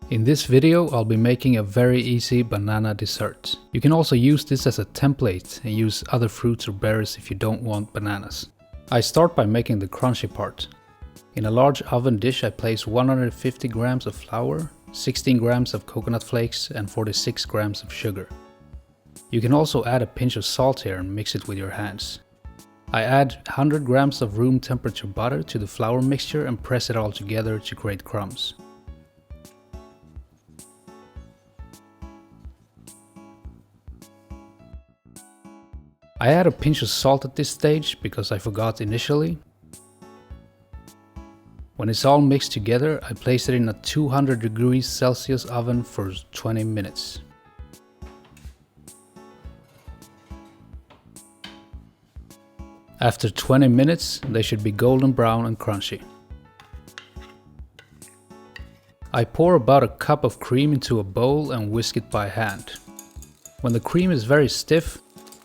In this video, I'll be making a very easy banana dessert. You can also use this as a template and use other fruits or berries if you don't want bananas. I start by making the crunchy part. In a large oven dish I place 150 grams of flour, 16 grams of coconut flakes and 46 grams of sugar. You can also add a pinch of salt here and mix it with your hands. I add 100 grams of room temperature butter to the flour mixture and press it all together to create crumbs. I add a pinch of salt at this stage because I forgot initially. When it's all mixed together, I place it in a 200 degrees Celsius oven for 20 minutes. After 20 minutes, they should be golden brown and crunchy. I pour about a cup of cream into a bowl and whisk it by hand. When the cream is very stiff,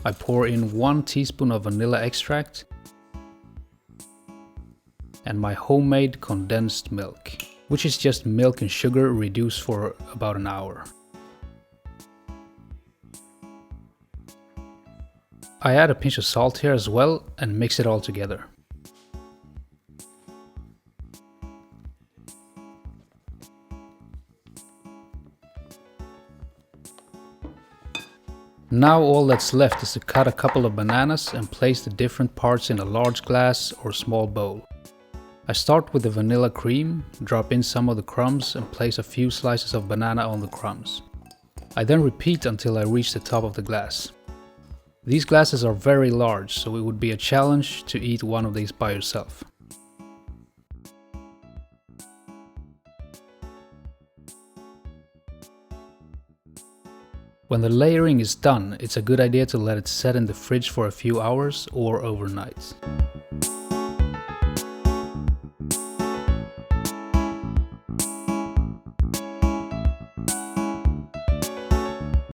I pour in 1 teaspoon of vanilla extract and my homemade condensed milk, which is just milk and sugar reduced for about an hour. I add a pinch of salt here as well and mix it all together. Now all that's left is to cut a couple of bananas and place the different parts in a large glass or small bowl. I start with the vanilla cream, drop in some of the crumbs and place a few slices of banana on the crumbs. I then repeat until I reach the top of the glass. These glasses are very large, so it would be a challenge to eat one of these by yourself. When the layering is done, it's a good idea to let it set in the fridge for a few hours or overnight.